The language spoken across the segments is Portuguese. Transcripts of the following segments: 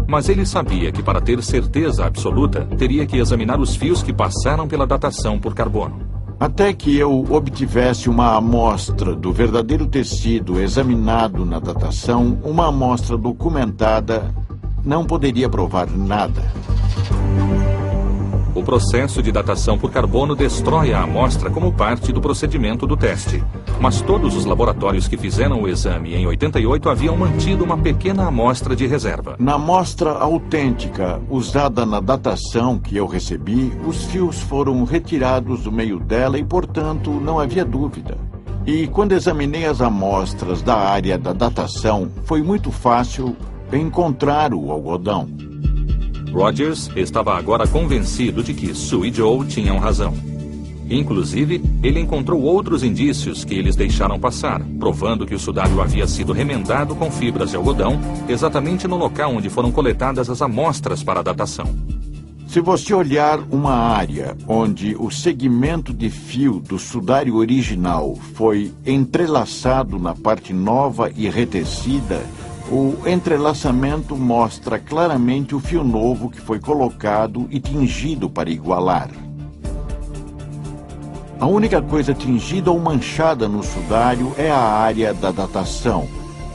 Mas ele sabia que para ter certeza absoluta, teria que examinar os fios que passaram pela datação por carbono. Até que eu obtivesse uma amostra do verdadeiro tecido examinado na datação, uma amostra documentada, não poderia provar nada. O processo de datação por carbono destrói a amostra como parte do procedimento do teste. Mas todos os laboratórios que fizeram o exame em 88 haviam mantido uma pequena amostra de reserva. Na amostra autêntica usada na datação que eu recebi, os fios foram retirados do meio dela e, portanto, não havia dúvida. E quando examinei as amostras da área da datação, foi muito fácil encontrar o algodão. Rogers estava agora convencido de que Sue e Joe tinham razão. Inclusive, ele encontrou outros indícios que eles deixaram passar, provando que o sudário havia sido remendado com fibras de algodão, exatamente no local onde foram coletadas as amostras para a datação. Se você olhar uma área onde o segmento de fio do sudário original foi entrelaçado na parte nova e retecida, o entrelaçamento mostra claramente o fio novo que foi colocado e tingido para igualar. A única coisa tingida ou manchada no sudário é a área da datação.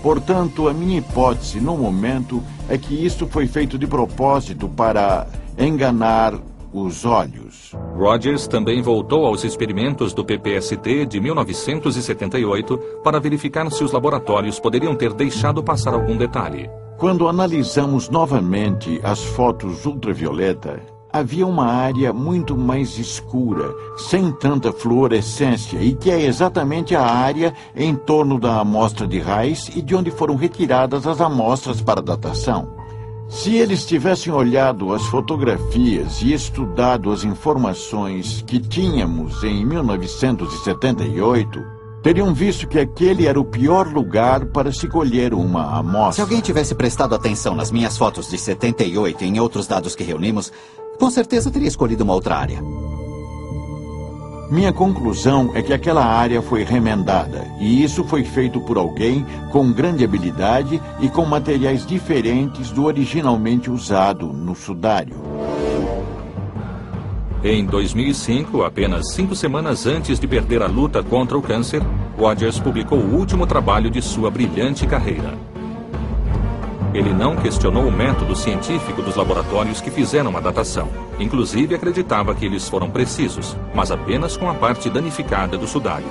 Portanto, a minha hipótese no momento é que isto foi feito de propósito para enganar os olhos. Rogers também voltou aos experimentos do PPST de 1978 para verificar se os laboratórios poderiam ter deixado passar algum detalhe. Quando analisamos novamente as fotos ultravioleta, havia uma área muito mais escura, sem tanta fluorescência, e que é exatamente a área em torno da amostra de raiz e de onde foram retiradas as amostras para datação. Se eles tivessem olhado as fotografias e estudado as informações que tínhamos em 1978, teriam visto que aquele era o pior lugar para se colher uma amostra. Se alguém tivesse prestado atenção nas minhas fotos de 78 e em outros dados que reunimos, com certeza teria escolhido uma outra área. Minha conclusão é que aquela área foi remendada, e isso foi feito por alguém com grande habilidade e com materiais diferentes do originalmente usado no sudário. Em 2005, apenas 5 semanas antes de perder a luta contra o câncer, Rogers publicou o último trabalho de sua brilhante carreira. Ele não questionou o método científico dos laboratórios que fizeram a datação. Inclusive, acreditava que eles foram precisos, mas apenas com a parte danificada do sudário.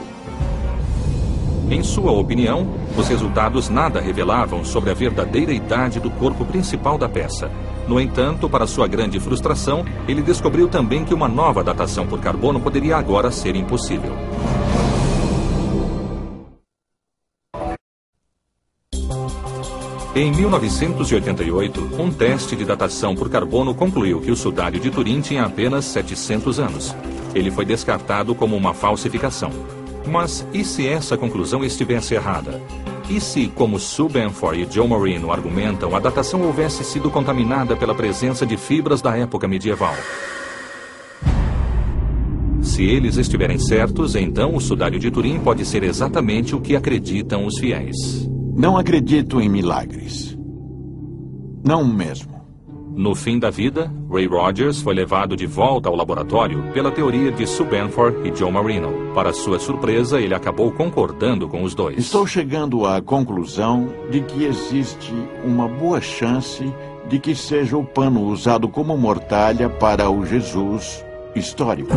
Em sua opinião, os resultados nada revelavam sobre a verdadeira idade do corpo principal da peça. No entanto, para sua grande frustração, ele descobriu também que uma nova datação por carbono poderia agora ser impossível. Em 1988, um teste de datação por carbono concluiu que o sudário de Turim tinha apenas 700 anos. Ele foi descartado como uma falsificação. Mas e se essa conclusão estivesse errada? E se, como Sue Benford e Joe Marino argumentam, a datação houvesse sido contaminada pela presença de fibras da época medieval? Se eles estiverem certos, então o sudário de Turim pode ser exatamente o que acreditam os fiéis. Não acredito em milagres. Não mesmo. No fim da vida, Ray Rogers foi levado de volta ao laboratório pela teoria de Sue Benford e Joe Marino. Para sua surpresa, ele acabou concordando com os dois. Estou chegando à conclusão de que existe uma boa chance de que seja o pano usado como mortalha para o Jesus histórico.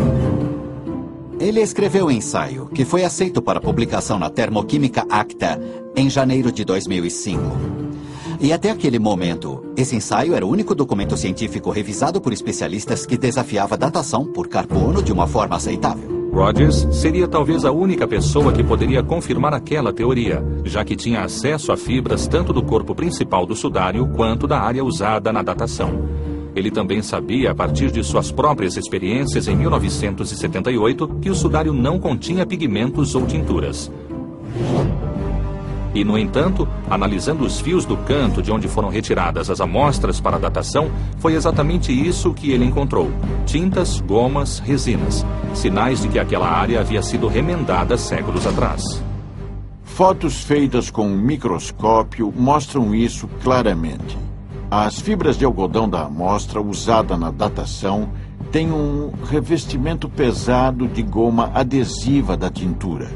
Ele escreveu um ensaio, que foi aceito para publicação na Thermochemica Acta em janeiro de 2005. E até aquele momento, esse ensaio era o único documento científico revisado por especialistas que desafiava a datação por carbono de uma forma aceitável. Rogers seria talvez a única pessoa que poderia confirmar aquela teoria, já que tinha acesso a fibras tanto do corpo principal do sudário quanto da área usada na datação. Ele também sabia, a partir de suas próprias experiências em 1978, que o sudário não continha pigmentos ou tinturas. E, no entanto, analisando os fios do canto de onde foram retiradas as amostras para a datação, foi exatamente isso que ele encontrou: tintas, gomas, resinas. Sinais de que aquela área havia sido remendada séculos atrás. Fotos feitas com um microscópio mostram isso claramente. As fibras de algodão da amostra usada na datação têm um revestimento pesado de goma adesiva da tintura.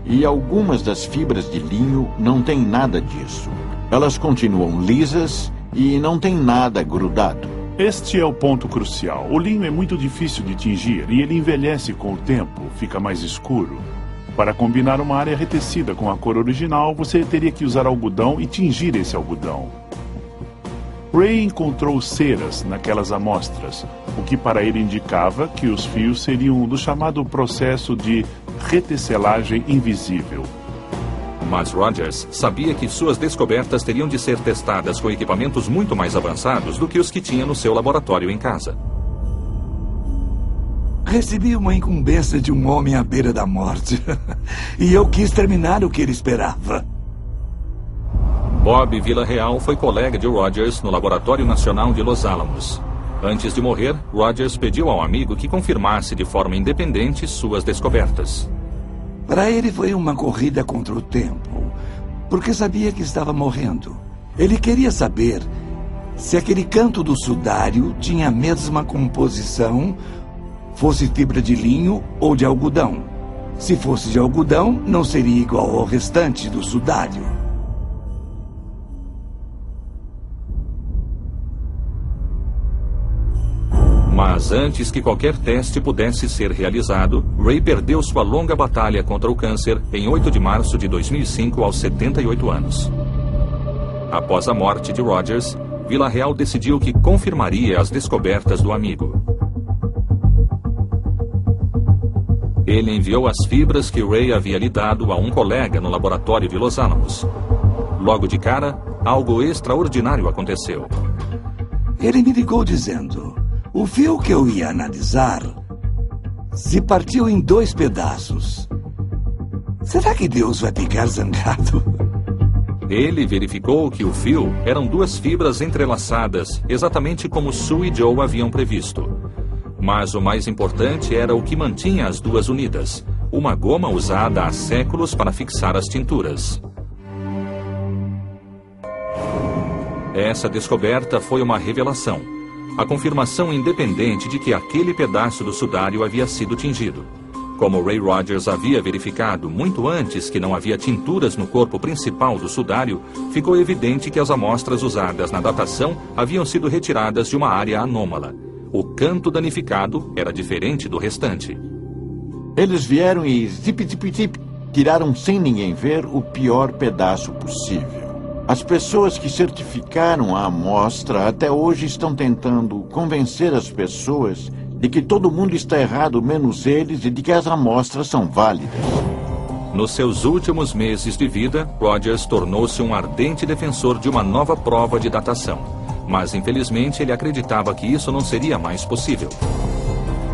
E algumas das fibras de linho não têm nada disso. Elas continuam lisas e não têm nada grudado. Este é o ponto crucial. O linho é muito difícil de tingir e ele envelhece com o tempo, fica mais escuro. Para combinar uma área retecida com a cor original, você teria que usar algodão e tingir esse algodão. Ray encontrou ceras naquelas amostras, o que para ele indicava que os fios seriam do chamado processo de retecelagem invisível. Mas Rogers sabia que suas descobertas teriam de ser testadas com equipamentos muito mais avançados do que os que tinha no seu laboratório em casa. Recebi uma incumbência de um homem à beira da morte. E eu quis terminar o que ele esperava. Bob Villarreal foi colega de Rogers no Laboratório Nacional de Los Alamos. Antes de morrer, Rogers pediu ao amigo que confirmasse de forma independente suas descobertas. Para ele foi uma corrida contra o tempo, porque sabia que estava morrendo. Ele queria saber se aquele canto do sudário tinha a mesma composição, fosse fibra de linho ou de algodão. Se fosse de algodão, não seria igual ao restante do sudário. Mas antes que qualquer teste pudesse ser realizado, Ray perdeu sua longa batalha contra o câncer em 8 de março de 2005, aos 78 anos. Após a morte de Rogers, Villarreal decidiu que confirmaria as descobertas do amigo. Ele enviou as fibras que Ray havia lhe dado a um colega no laboratório de Los Alamos. Logo de cara, algo extraordinário aconteceu. Ele me ligou dizendo: o fio que eu ia analisar se partiu em 2 pedaços. Será que Deus vai ficar zangado? Ele verificou que o fio eram 2 fibras entrelaçadas, exatamente como Sue e Joe haviam previsto. Mas o mais importante era o que mantinha as 2 unidas: uma goma usada há séculos para fixar as tinturas. Essa descoberta foi uma revelação. A confirmação independente de que aquele pedaço do sudário havia sido tingido. Como Ray Rogers havia verificado muito antes que não havia tinturas no corpo principal do sudário, ficou evidente que as amostras usadas na datação haviam sido retiradas de uma área anômala. O canto danificado era diferente do restante. Eles vieram e zip, tiraram sem ninguém ver o pior pedaço possível. As pessoas que certificaram a amostra até hoje estão tentando convencer as pessoas de que todo mundo está errado, menos eles, e de que as amostras são válidas. Nos seus últimos meses de vida, Rogers tornou-se um ardente defensor de uma nova prova de datação. Mas, infelizmente, ele acreditava que isso não seria mais possível.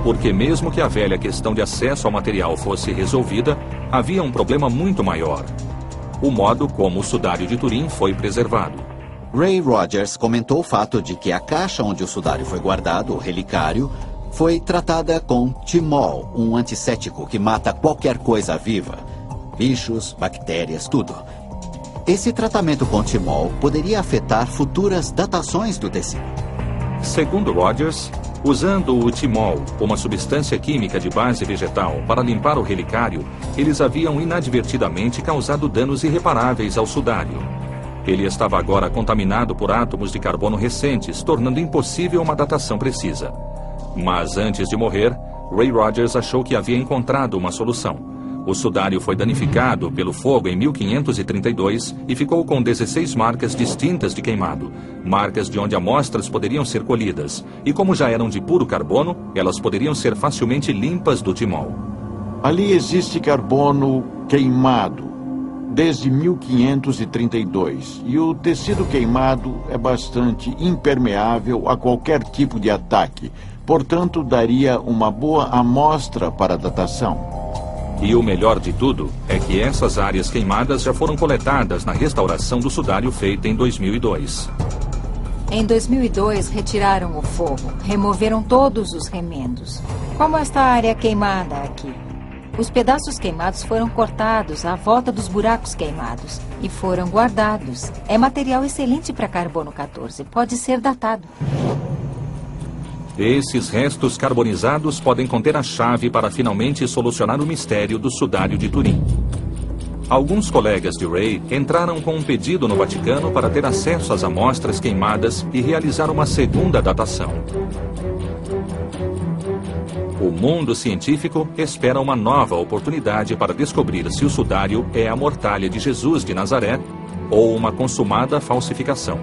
Porque mesmo que a velha questão de acesso ao material fosse resolvida, havia um problema muito maior: o modo como o sudário de Turim foi preservado. Ray Rogers comentou o fato de que a caixa onde o sudário foi guardado, o relicário, foi tratada com timol, um antisséptico que mata qualquer coisa viva. Bichos, bactérias, tudo. Esse tratamento com timol poderia afetar futuras datações do tecido. Segundo Rogers, usando o timol, uma substância química de base vegetal, para limpar o relicário, eles haviam inadvertidamente causado danos irreparáveis ao sudário. Ele estava agora contaminado por átomos de carbono recentes, tornando impossível uma datação precisa. Mas antes de morrer, Ray Rogers achou que havia encontrado uma solução. O sudário foi danificado pelo fogo em 1532 e ficou com 16 marcas distintas de queimado, marcas de onde amostras poderiam ser colhidas, e como já eram de puro carbono, elas poderiam ser facilmente limpas do timol. Ali existe carbono queimado desde 1532, e o tecido queimado é bastante impermeável a qualquer tipo de ataque, portanto daria uma boa amostra para a datação. E o melhor de tudo é que essas áreas queimadas já foram coletadas na restauração do sudário feita em 2002. Em 2002, retiraram o forro, removeram todos os remendos. Como esta área queimada aqui? Os pedaços queimados foram cortados à volta dos buracos queimados e foram guardados. É material excelente para carbono 14. Pode ser datado. Esses restos carbonizados podem conter a chave para finalmente solucionar o mistério do sudário de Turim. Alguns colegas de Ray entraram com um pedido no Vaticano para ter acesso às amostras queimadas e realizar uma segunda datação. O mundo científico espera uma nova oportunidade para descobrir se o sudário é a mortalha de Jesus de Nazaré ou uma consumada falsificação.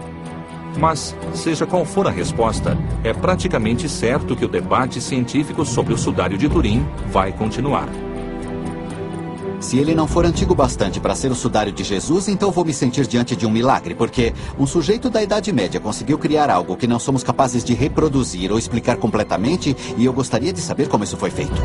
Mas, seja qual for a resposta, é praticamente certo que o debate científico sobre o sudário de Turim vai continuar. Se ele não for antigo bastante para ser o sudário de Jesus, então vou me sentir diante de um milagre, porque um sujeito da Idade Média conseguiu criar algo que não somos capazes de reproduzir ou explicar completamente, e eu gostaria de saber como isso foi feito.